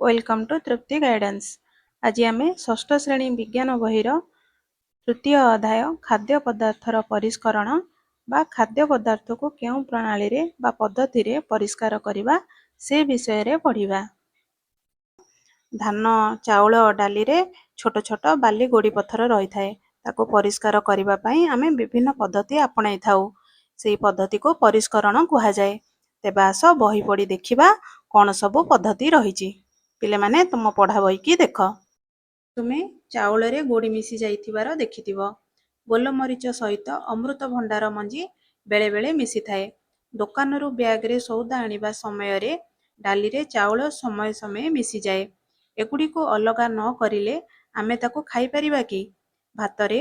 Welcome to Tripti guidance. आज आम षष्ठ श्रेणी विज्ञान बहिर तृतीय अध्याय खाद्य पदार्थर परिष्करण बा खाद्य पदार्थ को केउं प्रणाली रे बा पद्धति रे परिष्कार करिबा से विषय रे पढ़िबा। धान चाउल डाली रे छोट छोट बाली गोड़ी पत्थर रही थाए ताको परिष्कार करिबा पई आमे विभिन्न पद्धति आपणाई थाउ। सेही पद्धति को परिष्करण कुहा जाए। तेबे आस बही पढ़ी देखिबा कोन सब पद्धति रहिछि। पिले माने तुम पढ़ा बही की देख। तुमे चाउल रे गोड़ी मिसी जाइथिबार देखिथिबो। गोलमरीच सहित अमृत भंडार मंजी बेले बेले मिसी थाए। दोकानरू ब्याग रे सौदा आनिबा समय रे डाली रे चाउल समय समय मिसी जाए। एगुडी को अलगा न करिले आमे ताको खाई परिबा कि? भात रे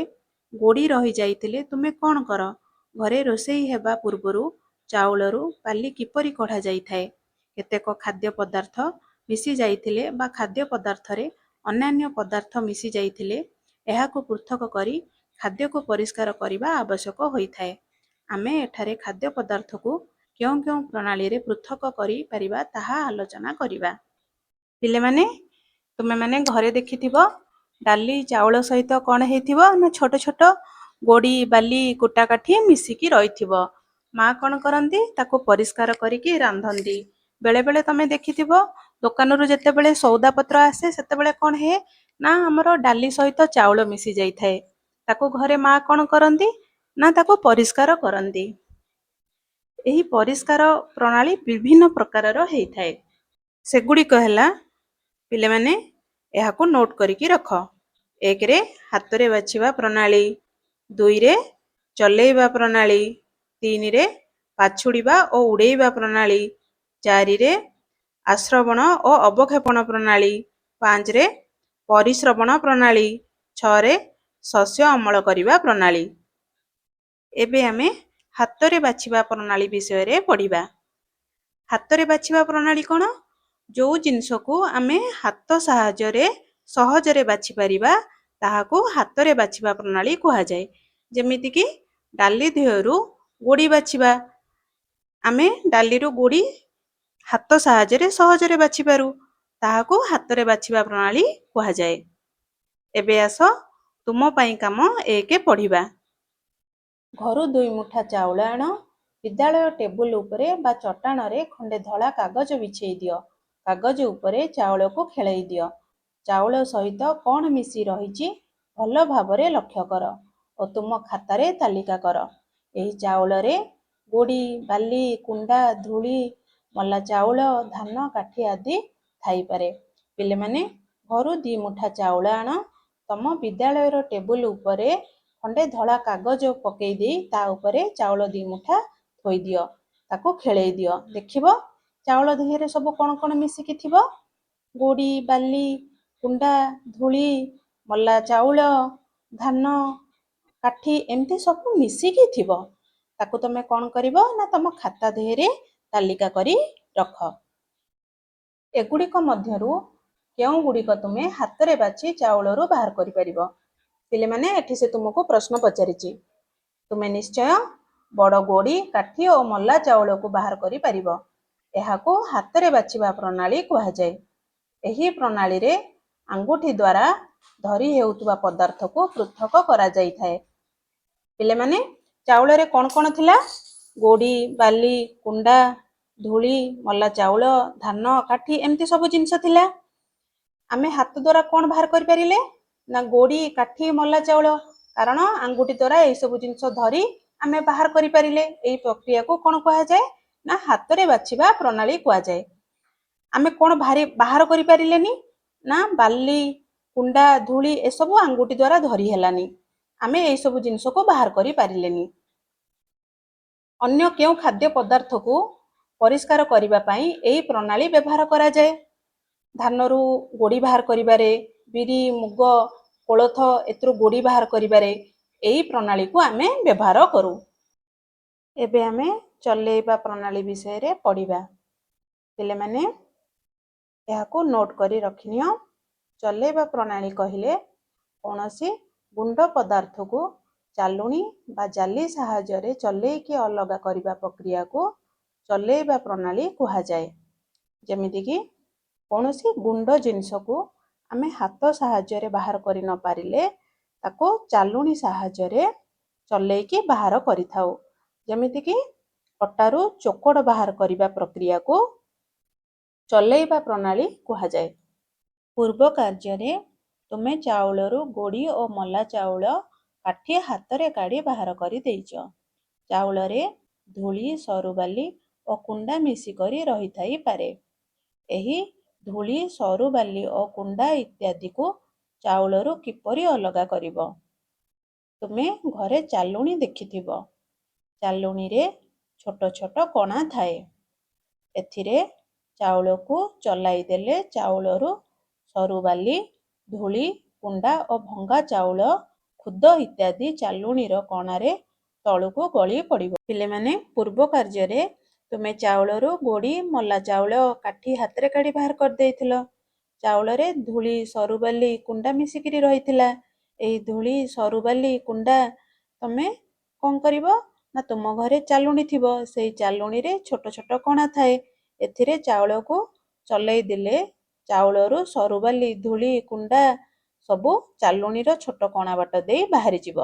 गोड़ी रही जाइतिले तुमे कोन कर? घरे रोसेई हेबा पूर्वरु चाउलरू बाली किपरि कढ़ा जाई थाए। केतेक खाद्य पदार्थ मिसी जाइतिले बा खाद्य पदार्थ रे अन्यान्य पदार्थ मिसी जाइतिले एहाको पृथक करी खाद्य को परिष्कार करिबा आवश्यक होई थाए। आमे एठारे खाद्य पदार्थ को क्यों क्यों प्रणाली रे पृथक करी परिबा ताहा आलोचना करिबा। पिले माने तुमे माने घरे देखिथिबो डाली चाउल सहित कोन हेइथिबो ना छोट छोट गोड़ी बाली कुटा काठी मिसिकी रहिथिबो। माँ कोन करंती ताको परिष्कार करिकी रांधंती। बेले बेले तमे देखिथिबो दोकानरू जेते बेले सौदा पत्र आसे सेते बेले कोन हे ना हमरो डाली सहित चाउल मिसी जाई थाए। ताको घरे माँ कोन करंती ना ताको परिष्कार करंती। एही परिष्कार प्रणाली विभिन्न प्रकारर हेइ थाए। सेगुड़िक हेला पिले माने एहाको नोट करिकी रख। एक रे हाथ रे बाछिबा प्रणाली, दुई रे चलेइबा प्रणाली, तीन रे पाछुड़ीबा ओ उड़ेइबा प्रणाली, चारि रे आश्रवण ओ अवक्षेपण प्रणाली, पांच रे परिश्रवण प्रणाली, छ रे शस्य अमल करिबा प्रणाली। एबे आमे हाथ रे बाछिबा प्रणाली विषय रे पढ़िबा। हाथ रे बाछिबा प्रणाली कोन? जो जिनस को आमे हाथ साहाय्य रे सहज रे बाछि परिबा ताहाको हाथ रे बाछिबा प्रणाली कुहा जाए। जेमिति कि डाली देहरु गोड़ी बाछिबा। आमे डाली रो गोड़ी हाथ साहाय्य रे सहज रे बाछि पारू ताहाको हाथ रे बाछिबा प्रणाली कुहा जाए। एबे आस तुम पई काम एके पढ़िबा। घरु 2 मुठा चाउल आण। विद्यालय टेबुल उपरे बा चट्टाण रे खंडे धला कागज बिछेई दियो। कागज उपरे चाउल को खेलाई दियो। चाउल सहित कौन मिसी रहिछि भल भावरे लक्ष्य कर और तुम खाता रे तालिका कर। एही चाउल रे गोड़ी बाली कुंडा धूली मल्ला चाउल धान काठी आदि थाई पारे। पिले माने घरु 2 मुठा चाउल आण। तम विद्यालय रो टेबुल उपरे खंडे धला कागज पकेई दे ता उपरे चाउल 2 मुठा थोई दियो। ताको खेलाई दियो। देखिबो चाउल देहरे सब कोन कोन मिसिकी थिबो। गोड़ी बाली कुंडा धूली मल्ला चाउल धान काठी एमती सब मिसिकी थिबो। ताको तमे कोन करिवो ना तम खाता देहरे तालिका करी रख। एगुड़िक मध्यरु केउं गुड़िक तुमे हाथ रे बाछि चाउलरू बाहर करि परिबो। पिले माने एठी से तुमको प्रश्न पचारिछि। तुमे निश्चय बड़ गोड़ी काठी और मल्ला चाउल को बाहर करि परिबो। एहाको हाथ रे बाछिबा प्रणाली कुहा जाए। एही प्रणाली रे आंगुठी द्वारा धरी हेउतबा पदार्थ को पृथक करा जाई थाए। पिले माने चाउल रे कोन कोन थिला? गोड़ी बाली कुंडा धूली मल्ला चाउल धान काठी एमती सब जिनस थिला। आमे हाथ द्वारा कोन बाहर करि परिले ना गोड़ी काठी मल्ला चाउल। कारण आंगुठी द्वारा एई सब जिनस धरी आमे बाहर करि परिले। एई प्रक्रिया को कोन कुहा जाए ना हाथ रे बाछिबा प्रणाली कुहा जाए। आमे कोन बाहर करि परिलेनी ना बाली कुंडा धूली ए सब आंगुठी द्वारा धरी हेलानी। आमे एई सब जिनस को बाहर करि परिलेनी। अन्य केउ खाद्य पदार्थ को परिष्कार करिबा पई एई प्रणाली व्यवहार करा जाए। धानरू गोड़ी बाहर करिबारे बिरी मुग कोलथ एतरु गोड़ी बाहर करिबारे एई प्रणाली को आमे व्यवहार करू। एबे आमे चलेइबा प्रणाली विषय रे पढ़िबा। पिले माने एहाको नोट करी रखिनियो। चलेइबा प्रणाली कहिले कोनोसी गुंड पदार्थ को चालुणी बा जाली साहाय्य रे चलेइकी अलगा करिबा प्रक्रिया को चलेइबा प्रणाली कुहा जाए। जेमिति कि କୌଣସି ଗୁଣ୍ଡ ଜିନିଷକୁ ଆମେ ହାତ ସାହାଯ୍ୟରେ ବାହାର କରି ନ ପାରିଲେ ତାକୁ ଚାଲୁଣି ସାହାଯ୍ୟରେ ଚଲେଇକି ବାହାର କରିଥାଉ। ଯେମିତିକି ଅଟାରୁ ଚୋକଡ଼ ବାହାର କରିବା ପ୍ରକ୍ରିୟାକୁ ଚଲେଇବା ପ୍ରଣାଳୀ କୁହାଯାଏ। ପୂର୍ବ କାର୍ଯ୍ୟରେ ତୁମେ ଚାଉଳରୁ ଗୋଡ଼ି ଓ ମଲା ଚାଉଳ କାଠି ହାତରେ କାଢ଼ି ବାହାର କରି ଦେଇଛ। ଚାଉଳରେ ଧୂଳି, ସରୁବାଲି ଓ କୁଣ୍ଡା ମିଶିକରି ରହିଥାଇପାରେ। ଏହି ଧୂଳି, ସରୁବାଲି ଓ କୁଣ୍ଡା ଇତ୍ୟାଦିକୁ ଚାଉଳରୁ କିପରି ଅଲଗା କରିବ? ତୁମେ ଘରେ ଚାଲୁଣି ଦେଖିଥିବ। ଚାଲୁଣିରେ ଛୋଟ ଛୋଟ କଣା ଥାଏ। ଏଥିରେ ଚାଉଳକୁ ଚଲାଇ ଦେଲେ ଚାଉଳରୁ ସରୁବାଲି, ଧୂଳି, କୁଣ୍ଡା ଓ ଭଙ୍ଗା ଚାଉଳ ଖୁଦ ଇତ୍ୟାଦି ଚାଲୁଣିର କଣାରେ ତଳକୁ ଗଳି ପଡ଼ିବ। ପିଲାମାନେ, ପୂର୍ବ କାର୍ଯ୍ୟରେ ତୁମେ ଚାଉଳରୁ ଗୋଡ଼ି, ମଲା ଚାଉଳ କାଠି ହାତରେ କାଢ଼ି ବାହାର କରିଦେଇଥିଲ। ଚାଉଳରେ ଧୂଳି, ସରୁବାଲି, କୁଣ୍ଡା ମିଶିକିରି ରହିଥିଲା। ଏହି ଧୂଳି, ସରୁବାଲି, କୁଣ୍ଡା ତମେ କ'ଣ କରିବ ନା ତୁମ ଘରେ ଚାଲୁଣି ଥିବ। ସେଇ ଚାଲୁଣିରେ ଛୋଟ ଛୋଟ କଣା ଥାଏ। ଏଥିରେ ଚାଉଳକୁ ଚଲେଇ ଦେଲେ ଚାଉଳରୁ ସରୁବାଲି, ଧୂଳି, କୁଣ୍ଡା ସବୁ ଚାଲୁଣିର ଛୋଟ କଣା ବାଟ ଦେଇ ବାହାରିଯିବ।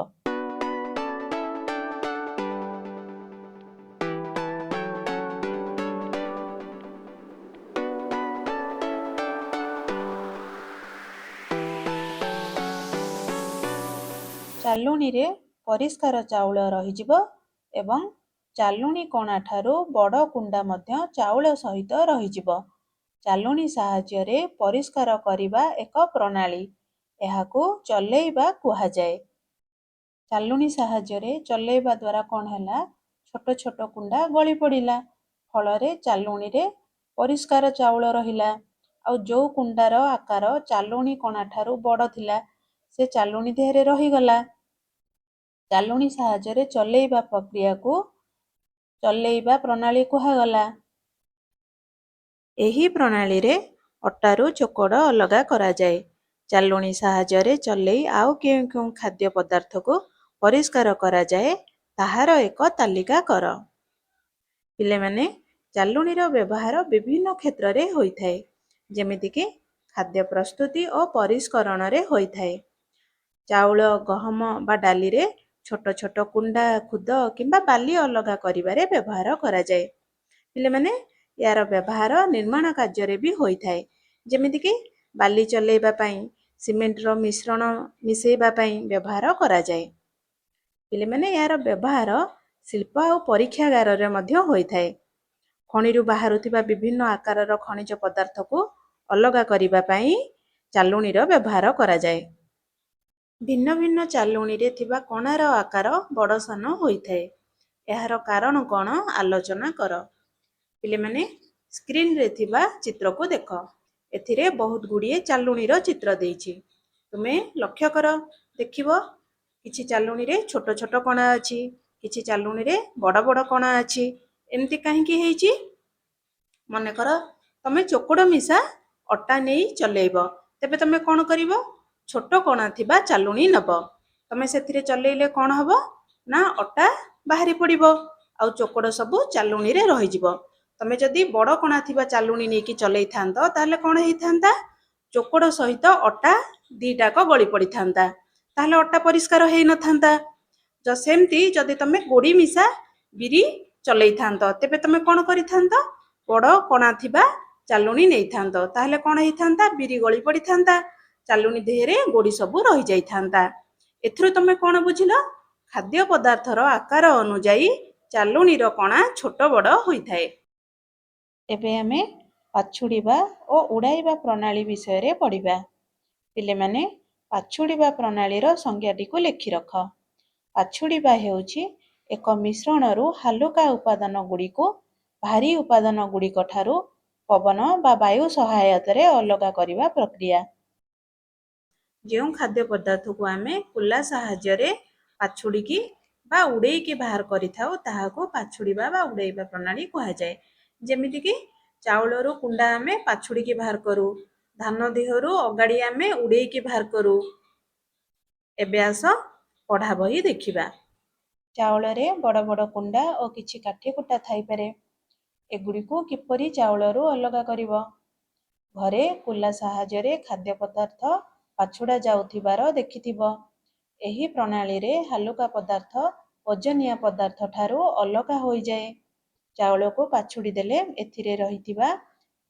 ଚାଲୁଣିରେ ପରିଷ୍କାର ଚାଉଳ ରହିଯିବ ଏବଂ ଚାଲୁଣି କଣା ଠାରୁ ବଡ଼ କୁଣ୍ଡା ମଧ୍ୟ ଚାଉଳ ସହିତ ରହିଯିବ। ଚାଲୁଣି ସାହାଯ୍ୟରେ ପରିଷ୍କାର କରିବା ଏକ ପ୍ରଣାଳୀ। ଏହାକୁ ଚଲେଇବା କୁହାଯାଏ। ଚାଲୁଣି ସାହାଯ୍ୟରେ ଚଲେଇବା ଦ୍ୱାରା କ'ଣ ହେଲା? ଛୋଟ ଛୋଟ କୁଣ୍ଡା ଗଳି ପଡ଼ିଲା। ଫଳରେ ଚାଲୁଣିରେ ପରିଷ୍କାର ଚାଉଳ ରହିଲା। ଆଉ ଯେଉଁ କୁଣ୍ଡାର ଆକାର ଚାଲୁଣି କଣା ଠାରୁ ବଡ଼ ଥିଲା, ସେ ଚାଲୁଣି ଦେହରେ ରହିଗଲା। ଚାଲୁଣି ସାହାଯ୍ୟରେ ଚଲେଇବା ପ୍ରକ୍ରିୟାକୁ ଚଲେଇବା ପ୍ରଣାଳୀ କୁହାଗଲା। ଏହି ପ୍ରଣାଳୀରେ ଅଟାରୁ ଚୋକଡ଼ ଅଲଗା କରାଯାଏ। ଚାଲୁଣି ସାହାଯ୍ୟରେ ଚଲେଇ ଆଉ କେଉଁ କେଉଁ ଖାଦ୍ୟ ପଦାର୍ଥକୁ ପରିଷ୍କାର କରାଯାଏ ତାହାର ଏକ ତାଲିକା କର। ପିଲାମାନେ, ଚାଲୁଣିର ବ୍ୟବହାର ବିଭିନ୍ନ କ୍ଷେତ୍ରରେ ହୋଇଥାଏ। ଯେମିତିକି ଖାଦ୍ୟ ପ୍ରସ୍ତୁତି ଓ ପରିଷ୍କରଣରେ ହୋଇଥାଏ। ଚାଉଳ, ଗହମ ବା ଡାଲିରେ ଛୋଟ ଛୋଟ କୁଣ୍ଡା, ଖୁଦ କିମ୍ବା ବାଲି ଅଲଗା କରିବାରେ ବ୍ୟବହାର କରାଯାଏ। ପିଲାମାନେ, ଏହାର ବ୍ୟବହାର ନିର୍ମାଣ କାର୍ଯ୍ୟରେ ବି ହୋଇଥାଏ। ଯେମିତିକି ବାଲି ଚଲେଇବା ପାଇଁ, ସିମେଣ୍ଟର ମିଶ୍ରଣ ମିଶାଇବା ପାଇଁ ବ୍ୟବହାର କରାଯାଏ। ପିଲାମାନେ, ଏହାର ବ୍ୟବହାର ଶିଳ୍ପ ଆଉ ପରୀକ୍ଷାଗାରରେ ମଧ୍ୟ ହୋଇଥାଏ। ଖଣିରୁ ବାହାରୁଥିବା ବିଭିନ୍ନ ଆକାରର ଖଣିଜ ପଦାର୍ଥକୁ ଅଲଗା କରିବା ପାଇଁ ଚାଲୁଣିର ବ୍ୟବହାର କରାଯାଏ। ଭିନ୍ନ ଭିନ୍ନ ଚାଲୁଣିରେ ଥିବା କଣାର ଆକାର ବଡ଼ ସାନ ହୋଇଥାଏ। ଏହାର କାରଣ କ'ଣ ଆଲୋଚନା କର। ପିଲାମାନେ, ସ୍କ୍ରିନରେ ଥିବା ଚିତ୍ରକୁ ଦେଖ। ଏଥିରେ ବହୁତ ଗୁଡ଼ିଏ ଚାଲୁଣିର ଚିତ୍ର ଦେଇଛି। ତୁମେ ଲକ୍ଷ୍ୟ କର, ଦେଖିବ କିଛି ଚାଲୁଣିରେ ଛୋଟ ଛୋଟ କଣା ଅଛି, କିଛି ଚାଲୁଣିରେ ବଡ଼ ବଡ଼ କଣା ଅଛି। ଏମିତି କାହିଁକି ହେଇଛି? ମନେକର ତମେ ଚୋକଡ଼ ମିଶା ଅଟା ନେଇ ଚଲେଇବ, ତେବେ ତମେ କ'ଣ କରିବ? ଛୋଟ କଣା ଥିବା ଚାଲୁଣି ନେବ। ତମେ ସେଥିରେ ଚଲେଇଲେ କ'ଣ ହେବ? ନା ଅଟା ବାହାରି ପଡ଼ିବ ଆଉ ଚୋକଡ଼ ସବୁ ଚାଲୁଣିରେ ରହିଯିବ। ତମେ ଯଦି ବଡ଼ କଣା ଥିବା ଚାଲୁଣି ନେଇକି ଚଲେଇଥାନ୍ତ, ତାହେଲେ କ'ଣ ହେଇଥାନ୍ତା? ଚୋକଡ଼ ସହିତ ଅଟା ଦିଟାକ ଗଳି ପଡ଼ିଥାନ୍ତା। ତାହେଲେ ଅଟା ପରିଷ୍କାର ହେଇନଥାନ୍ତା। ସେମିତି ଯଦି ତମେ ଗୋଡ଼ି ମିଶା ବିରି ଚଲେଇଥାନ୍ତ, ତେବେ ତମେ କ'ଣ କରିଥାନ୍ତ? ବଡ଼ କଣା ଥିବା ଚାଲୁଣି ନେଇଥାନ୍ତ। ତାହେଲେ କ'ଣ ହେଇଥାନ୍ତା? ବିରି ଗଳି ପଡ଼ିଥାନ୍ତା। ଚାଲୁଣି ଦେହରେ ଗୋଡ଼ି ସବୁ ରହିଯାଇଥାନ୍ତା। ଏଥିରୁ ତମେ କ'ଣ ବୁଝିଲ? ଖାଦ୍ୟ ପଦାର୍ଥର ଆକାର ଅନୁଯାୟୀ ଚାଲୁଣିର କଣା ଛୋଟ ବଡ଼ ହୋଇଥାଏ। ଏବେ ଆମେ ପାଛୁଡ଼ିବା ଓ ଉଡ଼ାଇବା ପ୍ରଣାଳୀ ବିଷୟରେ ପଢ଼ିବା। ପିଲାମାନେ, ପାଛୁଡ଼ିବା ପ୍ରଣାଳୀର ସଂଜ୍ଞାଟିକୁ ଲେଖି ରଖ। ପାଛୁଡ଼ିବା ହେଉଛି ଏକ ମିଶ୍ରଣରୁ ହାଲୁକା ଉପାଦାନ ଗୁଡ଼ିକୁ ଭାରୀ ଉପାଦାନ ଗୁଡ଼ିକ ଠାରୁ ପବନ ବା ବାୟୁ ସହାୟତାରେ ଅଲଗା କରିବା ପ୍ରକ୍ରିୟା। ଯେଉଁ ଖାଦ୍ୟ ପଦାର୍ଥକୁ ଆମେ କୁଲା ସାହାଯ୍ୟରେ ପାଛୁଡ଼ିକି ବା ଉଡ଼େଇକି ବାହାର କରିଥାଉ, ତାହାକୁ ପାଛୁଡ଼ିବା ବା ଉଡ଼େଇବା ପ୍ରଣାଳୀ କୁହାଯାଏ। ଯେମିତିକି ଚାଉଳରୁ କୁଣ୍ଡା ଆମେ ପାଛୁଡ଼ିକି ବାହାର କରୁ, ଧାନ ଦେହରୁ ଅଗାଡ଼ି ଆମେ ଉଡ଼େଇକି ବାହାର କରୁ। ଏବେ ଆସ ପଢ଼ା ବହି ଦେଖିବା। ଚାଉଳରେ ବଡ଼ ବଡ଼ କୁଣ୍ଡା ଓ କିଛି କାଠି କୁଟା ଥାଇପାରେ। ଏଗୁଡ଼ିକୁ କିପରି ଚାଉଳରୁ ଅଲଗା କରିବ? ଘରେ କୁଲା ସାହାଯ୍ୟରେ ଖାଦ୍ୟ ପଦାର୍ଥ ପାଛୁଡ଼ା ଯାଉଥିବାର ଦେଖିଥିବ। ଏହି ପ୍ରଣାଳୀରେ ହାଲୁକା ପଦାର୍ଥ ଓଜନିଆ ପଦାର୍ଥ ଠାରୁ ଅଲଗା ହୋଇଯାଏ। ଚାଉଳକୁ ପାଛୁଡ଼ି ଦେଲେ ଏଥିରେ ରହିଥିବା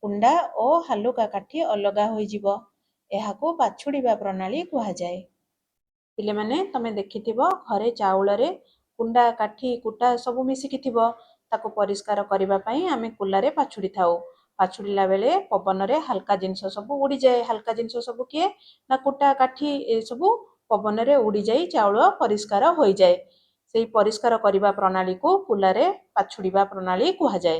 କୁଣ୍ଡା ଓ ହାଲୁକା କାଠି ଅଲଗା ହୋଇଯିବ। ଏହାକୁ ପାଛୁଡ଼ିବା ପ୍ରଣାଳୀ କୁହାଯାଏ। ପିଲାମାନେ ତମେ ଦେଖିଥିବ ଘରେ ଚାଉଳରେ କୁଣ୍ଡା କାଠି କୁଟା ସବୁ ମିଶିକି ଥିବ। ତାକୁ ପରିଷ୍କାର କରିବା ପାଇଁ ଆମେ କୁଲାରେ ପାଛୁଡ଼ି ଥାଉ। ପାଛୁଡ଼ିଲା ବେଳେ ପବନରେ ହାଲକା ଜିନିଷ ସବୁ ଉଡ଼ିଯାଏ। ହାଲକା ଜିନିଷ ସବୁ କିଏ ନା କୁଟା କାଠି ଏସବୁ ପବନରେ ଉଡ଼ିଯାଇ ଚାଉଳ ପରିଷ୍କାର ହୋଇଯାଏ। ସେହି ପରିଷ୍କାର କରିବା ପ୍ରଣାଳୀକୁ କୁଲାରେ ପାଛୁଡ଼ିବା ପ୍ରଣାଳୀ କୁହାଯାଏ।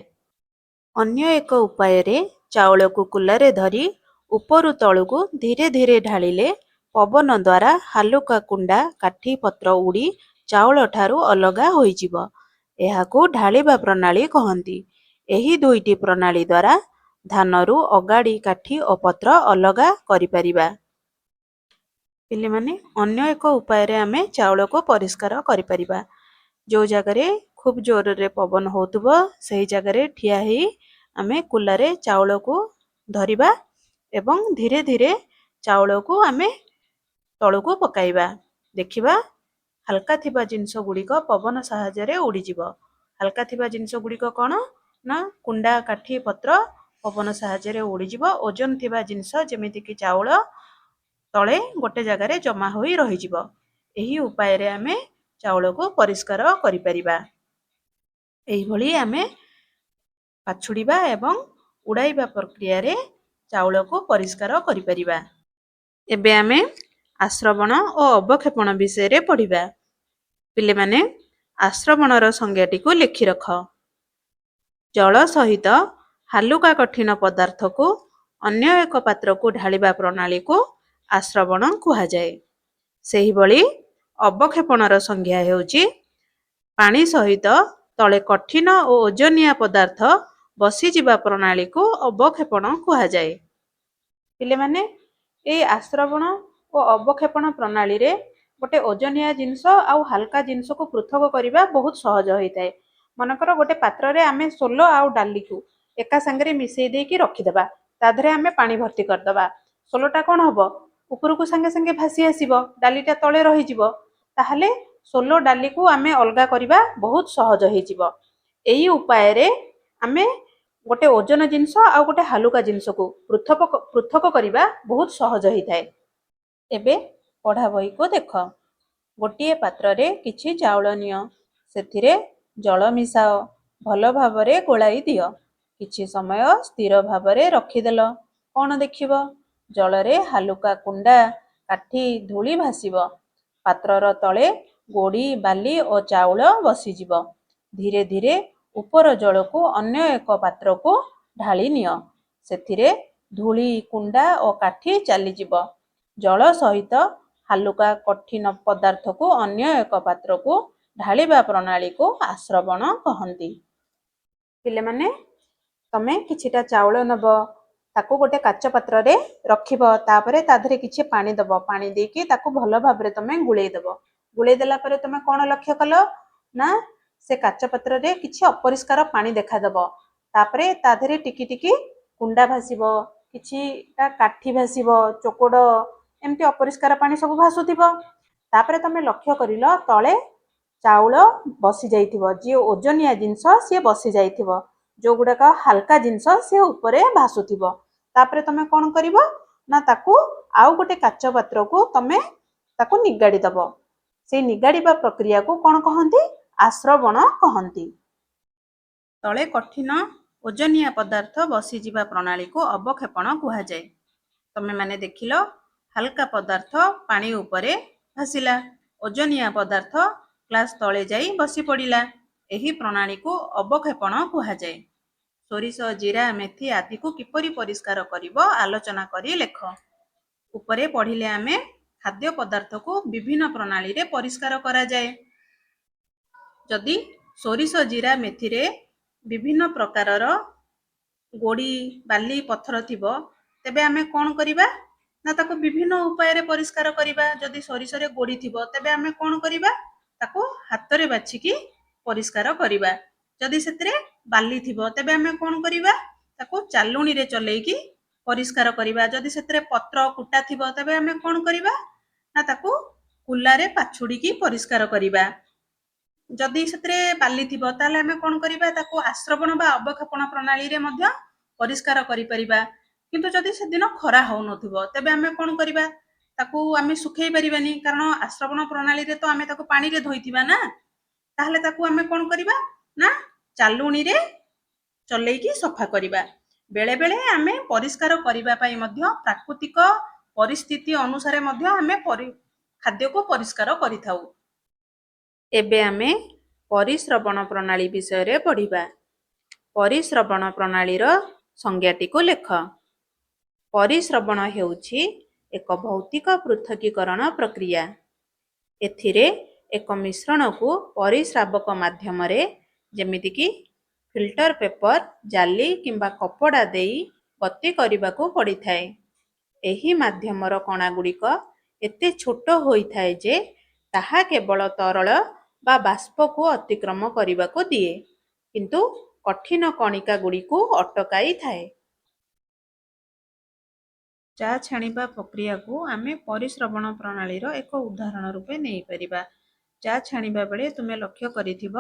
ଅନ୍ୟ ଏକ ଉପାୟରେ ଚାଉଳକୁ କୁଲାରେ ଧରି ଉପରୁ ତଳକୁ ଧୀରେ ଧୀରେ ଢାଳିଲେ ପବନ ଦ୍ୱାରା ହାଲୁକା କୁଣ୍ଡା କାଠି ପତ୍ର ଉଡ଼ି ଚାଉଳଠାରୁ ଅଲଗା ହୋଇଯିବ। ଏହାକୁ ଢାଳିବା ପ୍ରଣାଳୀ କହନ୍ତି। ଏହି ଦୁଇଟି ପ୍ରଣାଳୀ ଦ୍ୱାରା ଧାନରୁ ଅଗାଡ଼ି କାଠି ଓ ପତ୍ର ଅଲଗା କରିପାରିବା। ପିଲାମାନେ ଅନ୍ୟ ଏକ ଉପାୟରେ ଆମେ ଚାଉଳକୁ ପରିଷ୍କାର କରିପାରିବା। ଯେଉଁ ଜାଗାରେ ଖୁବ୍ ଜୋରରେ ପବନ ହେଉଥିବ ସେହି ଜାଗାରେ ଠିଆ ହେଇ ଆମେ କୁଲାରେ ଚାଉଳକୁ ଧରିବା ଏବଂ ଧୀରେ ଧୀରେ ଚାଉଳକୁ ଆମେ ତଳକୁ ପକାଇବା। ଦେଖିବା ହାଲକା ଥିବା ଜିନିଷ ଗୁଡ଼ିକ ପବନ ସାହାଯ୍ୟରେ ଉଡ଼ିଯିବ। ହାଲକା ଥିବା ଜିନିଷ ଗୁଡ଼ିକ କ'ଣ ନା କୁଣ୍ଡା କାଠି ପତ୍ର ପବନ ସାହାଯ୍ୟରେ ଉଡ଼ିଯିବ। ଓଜନ ଥିବା ଜିନିଷ ଯେମିତିକି ଚାଉଳ ତଳେ ଗୋଟେ ଜାଗାରେ ଜମା ହୋଇ ରହିଯିବ। ଏହି ଉପାୟରେ ଆମେ ଚାଉଳକୁ ପରିଷ୍କାର କରିପାରିବା। ଏହିଭଳି ଆମେ ପାଛୁଡ଼ିବା ଏବଂ ଉଡ଼ାଇବା ପ୍ରକ୍ରିୟାରେ ଚାଉଳକୁ ପରିଷ୍କାର କରିପାରିବା। ଏବେ ଆମେ ଆଶ୍ରବଣ ଓ ଅବକ୍ଷେପଣ ବିଷୟରେ ପଢ଼ିବା। ପିଲାମାନେ ଆଶ୍ରବଣର ସଂଜ୍ଞାଟିକୁ ଲେଖି ରଖ। ଜଳ ସହିତ ହାଲୁକା କଠିନ ପଦାର୍ଥକୁ ଅନ୍ୟ ଏକ ପାତ୍ରକୁ ଢାଳିବା ପ୍ରଣାଳୀକୁ ଆଶ୍ରବଣ କୁହାଯାଏ। ସେହିଭଳି ଅବକ୍ଷେପଣର ସଂଜ୍ଞା ହେଉଛି ପାଣି ସହିତ ତଳେ କଠିନ ଓ ଓଜନିଆ ପଦାର୍ଥ ବସିଯିବା ପ୍ରଣାଳୀକୁ ଅବକ୍ଷେପଣ କୁହାଯାଏ। ପିଲାମାନେ ଏହି ଆଶ୍ରବଣ ଓ ଅବକ୍ଷେପଣ ପ୍ରଣାଳୀରେ ଗୋଟେ ଓଜନିଆ ଜିନିଷ ଆଉ ହାଲକା ଜିନିଷକୁ ପୃଥକ କରିବା ବହୁତ ସହଜ ହୋଇଥାଏ। ମନେକର ଗୋଟେ ପାତ୍ରରେ ଆମେ ସୋଲ ଆଉ ଡାଲିକୁ ଏକା ସାଙ୍ଗରେ ମିଶେଇ ଦେଇକି ରଖିଦେବା। ତା ଦେହରେ ଆମେ ପାଣି ଭର୍ତ୍ତି କରିଦେବା। ସୋଲଟା କ'ଣ ହେବ ଉପରକୁ ସାଙ୍ଗେ ସାଙ୍ଗେ ଭାସି ଆସିବ, ଡାଲିଟା ତଳେ ରହିଯିବ। ତାହେଲେ ସୋଲ ଡାଲିକୁ ଆମେ ଅଲଗା କରିବା ବହୁତ ସହଜ ହେଇଯିବ। ଏହି ଉପାୟରେ ଆମେ ଗୋଟେ ଓଜନ ଜିନିଷ ଆଉ ଗୋଟେ ହାଲୁକା ଜିନିଷକୁ ପୃଥକ କରିବା ବହୁତ ସହଜ ହେଇଥାଏ। ଏବେ ପଢ଼ା ବହିକୁ ଦେଖ। ଗୋଟିଏ ପାତ୍ରରେ କିଛି ଚାଉଳ ନିଅ, ସେଥିରେ ଜଳ ମିଶାଅ, ଭଲ ଭାବରେ ଗୋଳାଇ ଦିଅ। କିଛି ସମୟ ସ୍ଥିର ଭାବରେ ରଖିଦେଲ। କ'ଣ ଦେଖିବ? ଜଳରେ ହାଲୁକା କୁଣ୍ଡା କାଠି ଧୂଳି ଭାସିବ। ପାତ୍ରର ତଳେ ଗୋଡ଼ି ବାଲି ଓ ଚାଉଳ ବସିଯିବ। ଧୀରେ ଧୀରେ ଉପର ଜଳକୁ ଅନ୍ୟ ଏକ ପାତ୍ରକୁ ଢାଳି ନିଅ। ସେଥିରେ ଧୂଳି କୁଣ୍ଡା ଓ କାଠି ଚାଲିଯିବ। ଜଳ ସହିତ ହାଲୁକା କଠିନ ପଦାର୍ଥକୁ ଅନ୍ୟ ଏକ ପାତ୍ରକୁ ଢାଳିବା ପ୍ରଣାଳୀକୁ ଆଶ୍ରବଣ କହନ୍ତି। ପିଲାମାନେ ତମେ କିଛିଟା ଚାଉଳ ନେବ, ତାକୁ ଗୋଟେ କାଚ ପାତ୍ରରେ ରଖିବ। ତାପରେ ତା ଦେହରେ କିଛି ପାଣି ଦେବ। ପାଣି ଦେଇକି ତାକୁ ଭଲ ଭାବରେ ତମେ ଗୋଳେଇ ଦେବ। ଗୋଳେଇ ଦେଲା ପରେ ତମେ କ'ଣ ଲକ୍ଷ୍ୟ କଲ ନା ସେ କାଚ ପାତ୍ରରେ କିଛି ଅପରିଷ୍କାର ପାଣି ଦେଖାଦେବ। ତାପରେ ତା ଦେହରେ ଟିକି ଟିକି କୁଣ୍ଡା ଭାସିବ, କିଛିଟା କାଠି ଭାସିବ, ଚୋକଡ଼ ଏମିତି ଅପରିଷ୍କାର ପାଣି ସବୁ ଭାସୁଥିବ। ତାପରେ ତମେ ଲକ୍ଷ୍ୟ କରିଲ ତଳେ ଚାଉଳ ବସି ଯାଇଥିବ। ଯିଏ ଓଜନିଆ ଜିନିଷ ସିଏ ବସି ଯାଇଥିବ, ଯେଉଁଗୁଡ଼ାକ ହାଲକା ଜିନିଷ ସିଏ ଉପରେ ଭାସୁଥିବ। ତାପରେ ତମେ କ'ଣ କରିବ ନା ତାକୁ ଆଉ ଗୋଟେ କାଚ ପାତ୍ରକୁ ତମେ ତାକୁ ନିଗାଡ଼ି ଦେବ। ସେଇ ନିଗାଡ଼ିବା ପ୍ରକ୍ରିୟାକୁ କ'ଣ କହନ୍ତି? ଆଶ୍ରବଣ କହନ୍ତି। ତଳେ କଠିନ ଓଜନିଆ ପଦାର୍ଥ ବସିଯିବା ପ୍ରଣାଳୀକୁ ଅବକ୍ଷେପଣ କୁହାଯାଏ। ତମେମାନେ ଦେଖିଲ ହାଲକା ପଦାର୍ଥ ପାଣି ଉପରେ ଭାସିଲା, ଓଜନିଆ ପଦାର୍ଥ ଗ୍ଲାସ୍ ତଳେ ଯାଇ ବସି ପଡ଼ିଲା। ଏହି ପ୍ରଣାଳୀକୁ ଅବକ୍ଷେପଣ କୁହାଯାଏ। ସୋରିଷ, ଜିରା, ମେଥି ଆଦିକୁ କିପରି ପରିଷ୍କାର କରିବ ଆଲୋଚନା କରି ଲେଖ। ଉପରେ ପଢ଼ିଲେ ଆମେ ଖାଦ୍ୟ ପଦାର୍ଥକୁ ବିଭିନ୍ନ ପ୍ରଣାଳୀରେ ପରିଷ୍କାର କରାଯାଏ। ଯଦି ସୋରିଷ, ଜିରା, ମେଥିରେ ବିଭିନ୍ନ ପ୍ରକାରର ଗୋଡ଼ି ବାଲି ପଥର ଥିବ, ତେବେ ଆମେ କ'ଣ କରିବା ନା ତାକୁ ବିଭିନ୍ନ ଉପାୟରେ ପରିଷ୍କାର କରିବା। ଯଦି ସୋରିଷରେ ଗୋଡ଼ି ଥିବ ତେବେ ଆମେ କ'ଣ କରିବା? ତାକୁ ହାତରେ ବାଛିକି ପରିଷ୍କାର କରିବା। ଯଦି ସେଥିରେ ବାଲି ଥିବ ତେବେ ଆମେ କ'ଣ କରିବା? ତାକୁ ଚାଲୁଣିରେ ଚଲେଇକି ପରିଷ୍କାର କରିବା। ଯଦି ସେଥିରେ ପତ୍ର କୁଟା ଥିବ ତେବେ ଆମେ କ'ଣ କରିବା ନା ତାକୁ କୁଲାରେ ପାଛୁଡ଼ିକି ପରିଷ୍କାର କରିବା। ଯଦି ସେଥିରେ ବାଲି ଥିବ ତାହେଲେ ଆମେ କ'ଣ କରିବା ତାକୁ ଆଶ୍ରବଣ ବା ଅବକ୍ଷେପଣ ପ୍ରଣାଳୀରେ ମଧ୍ୟ ପରିଷ୍କାର କରିପାରିବା। କିନ୍ତୁ ଯଦି ସେଦିନ ଖରା ହେଉନଥିବ ତେବେ ଆମେ କ'ଣ କରିବା ତାକୁ ଆମେ ଶୁଖେଇ ପାରିବାନି, କାରଣ ଆଶ୍ରବଣ ପ୍ରଣାଳୀରେ ତ ଆମେ ତାକୁ ପାଣିରେ ଧୋଇଥିବା ନା। ତାହେଲେ ତାକୁ ଆମେ କ'ଣ କରିବା ନା ଚାଲୁଣିରେ ଚଲେଇକି ସଫା କରିବା। ବେଳେ ବେଳେ ଆମେ ପରିଷ୍କାର କରିବା ପାଇଁ ମଧ୍ୟ ପ୍ରାକୃତିକ ପରିସ୍ଥିତି ଅନୁସାରେ ମଧ୍ୟ ଆମେ ଖାଦ୍ୟକୁ ପରିଷ୍କାର କରିଥାଉ। ଏବେ ଆମେ ପରିଶ୍ରବଣ ପ୍ରଣାଳୀ ବିଷୟରେ ପଢ଼ିବା। ପରିଶ୍ରବଣ ପ୍ରଣାଳୀର ସଂଜ୍ଞାଟିକୁ ଲେଖ। ପରିଶ୍ରବଣ ହେଉଛି ଏକ ଭୌତିକ ପୃଥକୀକରଣ ପ୍ରକ୍ରିୟା। ଏଥିରେ ଏକ ମିଶ୍ରଣକୁ ପରିଶ୍ରାବକ ମାଧ୍ୟମରେ ଯେମିତିକି ଫିଲ୍ଟର ପେପର, ଜାଲି କିମ୍ବା କପଡ଼ା ଦେଇ ଗତି କରିବାକୁ ପଡ଼ିଥାଏ। ଏହି ମାଧ୍ୟମର କଣାଗୁଡ଼ିକ ଏତେ ଛୋଟ ହୋଇଥାଏ ଯେ ତାହା କେବଳ ତରଳ ବା ବାଷ୍ପକୁ ଅତିକ୍ରମ କରିବାକୁ ଦିଏ, କିନ୍ତୁ କଠିନ କଣିକା ଗୁଡ଼ିକୁ ଅଟକାଇଥାଏ। ଚା ଛାଣିବା ପ୍ରକ୍ରିୟାକୁ ଆମେ ପରିଶ୍ରବଣ ପ୍ରଣାଳୀର ଏକ ଉଦାହରଣ ରୂପେ ନେଇପାରିବା। ଚା ଛାଣିବା ବେଳେ ତୁମେ ଲକ୍ଷ୍ୟ କରିଥିବ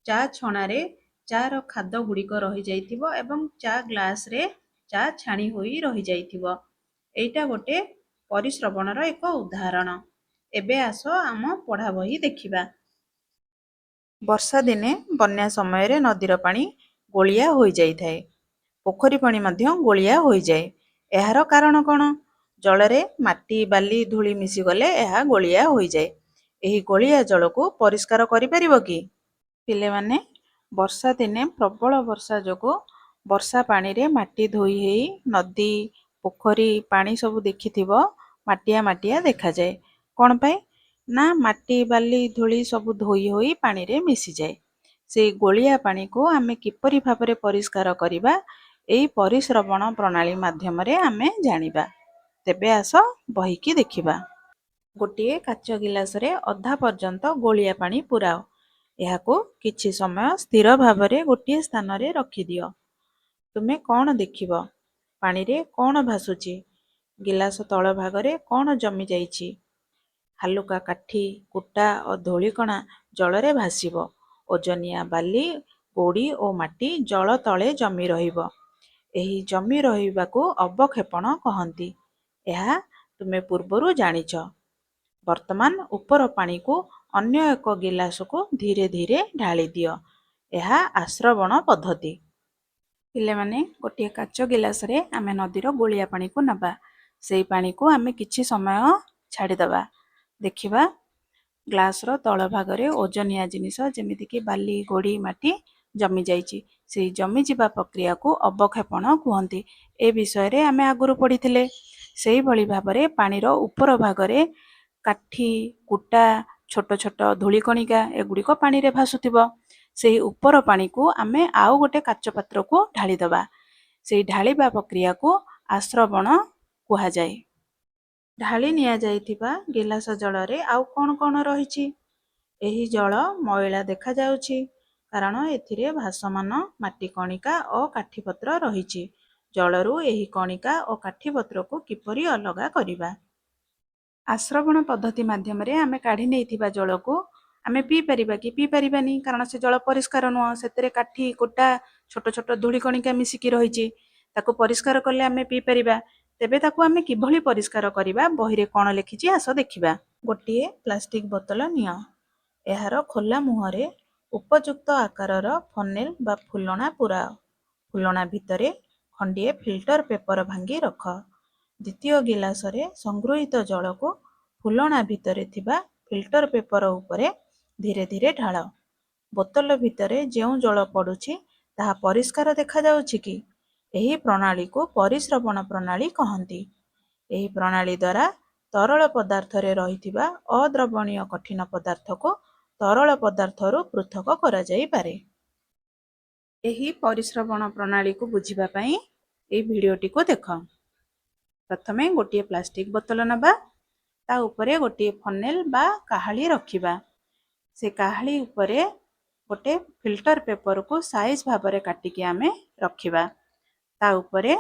ଚା ଛଣାରେ ଚାର ଖାଦ ଗୁଡ଼ିକ ରହିଯାଇଥିବ ଏବଂ ଚା ଗ୍ଲାସରେ ଚା ଛାଣି ହୋଇ ରହିଯାଇଥିବ। ଏଇଟା ଗୋଟେ ପରିଶ୍ରବଣର ଏକ ଉଦାହରଣ। ଏବେ ଆସ ଆମ ପଢ଼ା ବହି ଦେଖିବା। ବର୍ଷା ଦିନେ ବନ୍ୟା ସମୟରେ ନଦୀର ପାଣି ଗୋଳିଆ ହୋଇଯାଇଥାଏ। ପୋଖରୀ ପାଣି ମଧ୍ୟ ଗୋଳିଆ ହୋଇଯାଏ। ଏହାର କାରଣ କ'ଣ? ଜଳରେ ମାଟି, ବାଲି, ଧୂଳି ମିଶିଗଲେ ଏହା ଗୋଳିଆ ହୋଇଯାଏ। ଏହି ଗୋଳିଆ ଜଳକୁ ପରିଷ୍କାର କରିପାରିବ କି? ପିଲାମାନେ, ବର୍ଷା ଦିନେ ପ୍ରବଳ ବର୍ଷା ଯୋଗୁଁ ବର୍ଷା ପାଣିରେ ମାଟି ଧୋଇ ହେଇ ନଦୀ, ପୋଖରୀ ପାଣି ସବୁ ଦେଖିଥିବ ମାଟିଆ ମାଟିଆ ଦେଖାଯାଏ। କ'ଣ ପାଇଁ? ନା ମାଟି, ବାଲି, ଧୂଳି ସବୁ ଧୋଇ ହୋଇ ପାଣିରେ ମିଶିଯାଏ। ସେଇ ଗୋଳିଆ ପାଣିକୁ ଆମେ କିପରି ଭାବରେ ପରିଷ୍କାର କରିବା, ଏହି ପରିଶ୍ରବଣ ପ୍ରଣାଳୀ ମାଧ୍ୟମରେ ଆମେ ଜାଣିବା। ତେବେ ଆସ ବହିକି ଦେଖିବା। ଗୋଟିଏ କାଚ ଗିଲାସରେ ଅଧା ପର୍ଯ୍ୟନ୍ତ ଗୋଳିଆ ପାଣି ପୁରାଅ। ଏହାକୁ କିଛି ସମୟ ସ୍ଥିର ଭାବରେ ଗୋଟିଏ ସ୍ଥାନରେ ରଖିଦିଅ। ତୁମେ କ'ଣ ଦେଖିବ? ପାଣିରେ କ'ଣ ଭାସୁଛି? ଗିଲାସ ତଳ ଭାଗରେ କ'ଣ ଜମି ଯାଇଛି? ହାଲୁକା କାଠି, କୁଟା ଓ ଧୂଳିକଣା ଜଳରେ ଭାସିବ। ଓଜନିଆ ବାଲି, ଗୋଡ଼ି ଓ ମାଟି ଜଳ ତଳେ ଜମି ରହିବ। ଏହି ଜମି ରହିବାକୁ ଅବକ୍ଷେପଣ କହନ୍ତି। ଏହା ତୁମେ ପୂର୍ବରୁ ଜାଣିଛ। ବର୍ତ୍ତମାନ ଉପର ପାଣିକୁ ଅନ୍ୟ ଏକ ଗିଲାସକୁ ଧୀରେ ଧୀରେ ଢାଳି ଦିଅ। ଏହା ଆଶ୍ରବଣ ପଦ୍ଧତି। ପିଲାମାନେ, ଗୋଟିଏ କାଚ ଗିଲାସରେ ଆମେ ନଦୀର ଗୋଳିଆ ପାଣିକୁ ନେବା। ସେହି ପାଣିକୁ ଆମେ କିଛି ସମୟ ଛାଡ଼ିଦେବା। ଦେଖିବା ଗ୍ଲାସର ତଳ ଭାଗରେ ଓଜନିଆ ଜିନିଷ ଯେମିତିକି ବାଲି, ଗୋଡ଼ି, ମାଟି ଜମି ଯାଇଛି। ସେହି ଜମିଯିବା ପ୍ରକ୍ରିୟାକୁ ଅବକ୍ଷେପଣ କୁହନ୍ତି। ଏ ବିଷୟରେ ଆମେ ଆଗରୁ ପଢ଼ିଥିଲେ। ସେହିଭଳି ଭାବରେ ପାଣିର ଉପର ଭାଗରେ କାଠି, କୁଟା, ଛୋଟ ଛୋଟ ଧୂଳିକଣିକା ଏଗୁଡ଼ିକ ପାଣିରେ ଭାସୁଥିବ। ସେହି ଉପର ପାଣିକୁ ଆମେ ଆଉ ଗୋଟେ କାଚ ପାତ୍ରକୁ ଢାଳିଦେବା। ସେହି ଢାଳିବା ପ୍ରକ୍ରିୟାକୁ ଆଶ୍ରବଣ କୁହାଯାଏ। ଢାଳି ନିଆଯାଇଥିବା ଗିଲାସ ଜଳରେ ଆଉ କ'ଣ କ'ଣ ରହିଛି? ଏହି ଜଳ ମଇଳା ଦେଖାଯାଉଛି, କାରଣ ଏଥିରେ ଭାସମାନ ମାଟି କଣିକା ଓ କାଠିପତ୍ର ରହିଛି। ଜଳରୁ ଏହି କଣିକା ଓ କାଠିପତ୍ରକୁ କିପରି ଅଲଗା କରିବା? ଆଶ୍ରବଣ ପଦ୍ଧତି ମାଧ୍ୟମରେ ଆମେ କାଢ଼ି ନେଇଥିବା ଜଳକୁ ଆମେ ପିଇପାରିବା କି? ପିଇପାରିବାନି, କାରଣ ସେ ଜଳ ପରିଷ୍କାର ନୁହଁ। ସେଥିରେ କାଠି, କୁଟା, ଛୋଟ ଛୋଟ ଧୂଳିକଣିକା ମିଶିକି ରହିଛି। ତାକୁ ପରିଷ୍କାର କଲେ ଆମେ ପିଇପାରିବା। ତେବେ ତାକୁ ଆମେ କିଭଳି ପରିଷ୍କାର କରିବା? ବହିରେ କ'ଣ ଲେଖିଛି ଆସ ଦେଖିବା। ଗୋଟିଏ ପ୍ଲାଷ୍ଟିକ ବୋତଲ ନିଅ। ଏହାର ଖୋଲା ମୁହଁରେ ଉପଯୁକ୍ତ ଆକାରର ଫନେଲ ବା ଫୁଲଣା ପୁରାଅ। ଫୁଲଣା ଭିତରେ ଖଣ୍ଡିଏ ଫିଲ୍ଟର ପେପର ଭାଙ୍ଗି ରଖ। ଦ୍ୱିତୀୟ ଗିଲାସରେ ସଂଗୃହୀତ ଜଳକୁ ଫୁଲଣା ଭିତରେ ଥିବା ଫିଲ୍ଟର ପେପର ଉପରେ ଧୀରେ ଧୀରେ ଢାଳ। ବୋତଲ ଭିତରେ ଯେଉଁ ଜଳ ପଡ଼ୁଛି ତାହା ପରିଷ୍କାର ଦେଖାଯାଉଛି କି? ଏହି ପ୍ରଣାଳୀକୁ ପରିଶ୍ରବଣ ପ୍ରଣାଳୀ କହନ୍ତି। ଏହି ପ୍ରଣାଳୀ ଦ୍ୱାରା ତରଳ ପଦାର୍ଥରେ ରହିଥିବା ଅଦ୍ରବଣୀୟ କଠିନ ପଦାର୍ଥକୁ ତରଳ ପଦାର୍ଥରୁ ପୃଥକ କରାଯାଇପାରେ। ଏହି ପରିଶ୍ରବଣ ପ୍ରଣାଳୀକୁ ବୁଝିବା ପାଇଁ ଏହି ଭିଡ଼ିଓଟିକୁ ଦେଖ। ପ୍ରଥମେ ଗୋଟିଏ ପ୍ଲାଷ୍ଟିକ ବୋତଲ ନେବା। ତା ଉପରେ ଗୋଟିଏ ଫନେଲ ବା କାହାଳି ରଖିବା। ସେ କାହାଳି ଉପରେ ଗୋଟେ ଫିଲ୍ଟର ପେପରକୁ ସାଇଜ ଭାବରେ କାଟିକି ଆମେ ରଖିବା। ତା ଉପରେ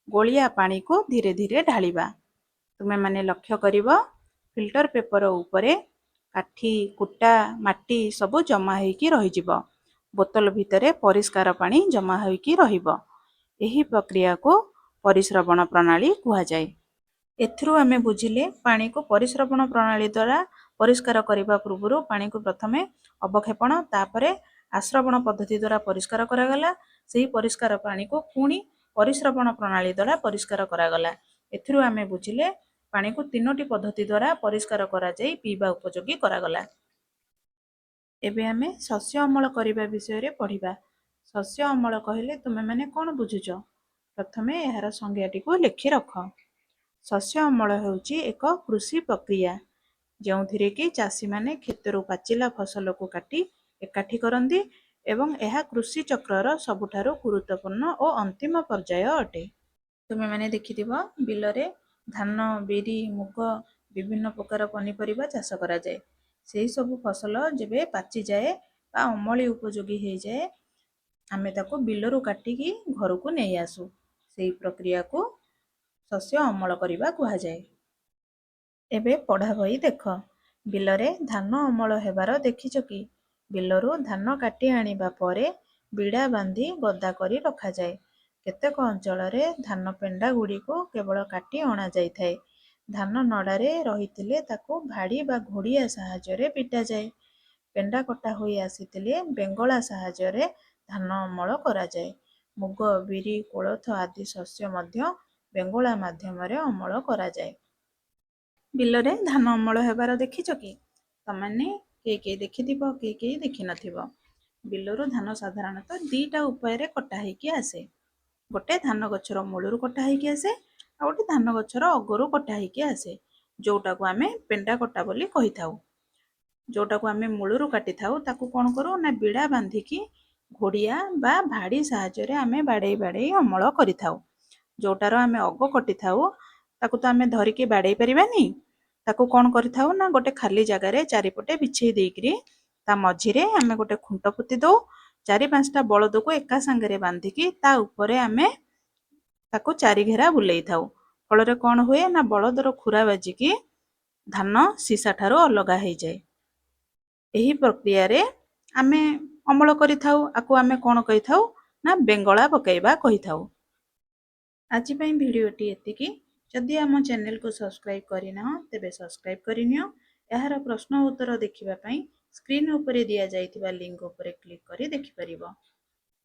ଗୋଳିଆ ପାଣିକୁ ଧୀରେ ଧୀରେ ଢାଳିବା। ତୁମେମାନେ ଲକ୍ଷ୍ୟ କରିବ ଫିଲ୍ଟର ପେପର ଉପରେ କାଠି, କୁଟା, ମାଟି ସବୁ ଜମା ହେଇକି ରହିଯିବ। ବୋତଲ ଭିତରେ ପରିଷ୍କାର ପାଣି ଜମା ହୋଇକି ରହିବ। ଏହି ପ୍ରକ୍ରିୟାକୁ ପରିସ୍ରବଣ ପ୍ରଣାଳୀ କୁହାଯାଏ। ଏଥିରୁ ଆମେ ବୁଝିଲେ ପାଣିକୁ ପରିସ୍ରବଣ ପ୍ରଣାଳୀ ଦ୍ୱାରା ପରିଷ୍କାର କରିବା ପୂର୍ବରୁ ପାଣିକୁ ପ୍ରଥମେ ଅବକ୍ଷେପଣ ତାପରେ ଆଶ୍ରବଣ ପଦ୍ଧତି ଦ୍ୱାରା ପରିଷ୍କାର କରାଗଲା। ସେହି ପରିଷ୍କାର ପାଣିକୁ ପୁଣି ପରିସ୍ରବଣ ପ୍ରଣାଳୀ ଦ୍ୱାରା ପରିଷ୍କାର କରାଗଲା। ଏଥିରୁ ଆମେ ବୁଝିଲେ ପାଣିକୁ 3ଟି ପଦ୍ଧତି ଦ୍ୱାରା ପରିଷ୍କାର କରାଯାଇ ପିଇବା ଉପଯୋଗୀ କରାଗଲା। ଏବେ ଆମେ ଶସ୍ୟ ଅମଳ କରିବା ବିଷୟରେ ପଢ଼ିବା। ଶସ୍ୟ ଅମଳ କହିଲେ ତୁମେମାନେ କ'ଣ ବୁଝୁଛ? ପ୍ରଥମେ ଏହାର ସଂଜ୍ଞାଟିକୁ ଲେଖି ରଖ। ଶସ୍ୟ ଅମଳ ହେଉଛି ଏକ କୃଷି ପ୍ରକ୍ରିୟା ଯେଉଁଥିରେ କି ଚାଷୀମାନେ କ୍ଷେତରୁ ପାଚିଲା ଫସଲକୁ କାଟି ଏକାଠି କରନ୍ତି ଏବଂ ଏହା କୃଷି ଚକ୍ରର ସବୁଠାରୁ ଗୁରୁତ୍ୱପୂର୍ଣ୍ଣ ଓ ଅନ୍ତିମ ପର୍ଯ୍ୟାୟ ଅଟେ। ତୁମେମାନେ ଦେଖିଥିବ ବିଲରେ ଧାନ, ବିରି, ମୁଗ ବିଭିନ୍ନ ପ୍ରକାର ପନିପରିବା ଚାଷ କରାଯାଏ। ସେହି ସବୁ ଫସଲ ଯେବେ ପାଚିଯାଏ ବା ଅମଳି ଉପଯୋଗୀ ହେଇଯାଏ ଆମେ ତାକୁ ବିଲରୁ କାଟିକି ଘରକୁ ନେଇ ଆସୁ। ସେହି ପ୍ରକ୍ରିୟାକୁ ଶସ୍ୟ ଅମଳ କରିବା କୁହାଯାଏ। ଏବେ ପଢ଼ା ବହି ଦେଖ। ବିଲରେ ଧାନ ଅମଳ ହେବାର ଦେଖିଛ କି? ବିଲରୁ ଧାନ କାଟି ଆଣିବା ପରେ ବିଡ଼ା ବାନ୍ଧି ଗଦା କରି ରଖାଯାଏ। କେତେକ ଅଞ୍ଚଳରେ ଧାନ ପେଣ୍ଡା ଗୁଡ଼ିକୁ କେବଳ କାଟି ଅଣାଯାଇଥାଏ। ଧାନ ନଡ଼ାରେ ରହିଥିଲେ ତାକୁ ଭାଡ଼ି ବା ଘୋଡ଼ିଆ ସାହାଯ୍ୟରେ ପିଟାଯାଏ। ପେଣ୍ଡା କଟା ହୋଇ ଆସିଥିଲେ ବେଙ୍ଗଳା ସାହାଯ୍ୟରେ ଧାନ ଅମଳ କରାଯାଏ। ମୁଗ, ବିରି, କୋଳଥ ଆଦି ଶସ୍ୟ ମଧ୍ୟ ବେଙ୍ଗଳା ମାଧ୍ୟମରେ ଅମଳ କରାଯାଏ। ବିଲରେ ଧାନ ଅମଳ ହେବାର ଦେଖିଛ କି? ତମାନେ କେହି ଦେଖିଥିବ, କେହି ଦେଖିନଥିବ। ବିଲରୁ ଧାନ ସାଧାରଣତଃ 2ଟା ଉପାୟରେ କଟା ହେଇକି ଆସେ। ଗୋଟେ ଧାନ ଗଛର ମୂଳରୁ କଟା ହେଇକି ଆସେ, ଆଉ ଗୋଟେ ଧାନ ଗଛର ଅଗରୁ କଟା ହେଇକି ଆସେ, ଯୋଉଟାକୁ ଆମେ ପେଣ୍ଡା କଟା ବୋଲି କହିଥାଉ। ଯୋଉଟାକୁ ଆମେ ମୂଳରୁ କାଟିଥାଉ ତାକୁ କ'ଣ କରୁ ନା ବିଡ଼ା ବାନ୍ଧିକି ଘୋଡ଼ିଆ ବା ଭାଡ଼ି ସାହାଯ୍ୟରେ ଆମେ ବାଡ଼େଇ ବାଡ଼େଇ ଅମଳ କରିଥାଉ। ଯୋଉଟାର ଆମେ ଅଗ କଟିଥାଉ ତାକୁ ତ ଆମେ ଧରିକି ବାଡ଼େଇ ପାରିବାନି। ତାକୁ କ'ଣ କରିଥାଉ ନା ଗୋଟେ ଖାଲି ଜାଗାରେ ଚାରିପଟେ ବିଛେଇ ଦେଇକିରି ତା ମଝିରେ ଆମେ ଗୋଟେ ଖୁଣ୍ଟ ପୋତି ଦଉ। 4-5ଟା ବଳଦକୁ ଏକା ସାଙ୍ଗରେ ବାନ୍ଧିକି ତା ଉପରେ ଆମେ ତାକୁ ଚାରିଘେରା ବୁଲେଇ ଥାଉ। ଫଳରେ କ'ଣ ହୁଏ ନା ବଳଦର ଖୁରା ବାଜିକି ଧାନ ସୀସା ଠାରୁ ଅଲଗା ହେଇଯାଏ। ଏହି ପ୍ରକ୍ରିୟାରେ ଆମେ ଅମଳ କରିଥାଉ। ଆକୁ ଆମେ କ'ଣ କହିଥାଉ ନା ବେଙ୍ଗଳା ପକାଇବା କହିଥାଉ। ଆଜି ପାଇଁ ଭିଡ଼ିଓଟି ଏତିକି। ଯଦି ଆମ ଚ୍ୟାନେଲକୁ ସବସ୍କ୍ରାଇବ୍ କରିନାହଁ ତେବେ ସବସ୍କ୍ରାଇବ୍ କରିନିଅ। ଏହାର ପ୍ରଶ୍ନ ଉତ୍ତର ଦେଖିବା ପାଇଁ ସ୍କ୍ରିନ୍ ଉପରେ ଦିଆଯାଇଥିବା ଲିଙ୍କ ଉପରେ କ୍ଲିକ୍ କରି ଦେଖିପାରିବ।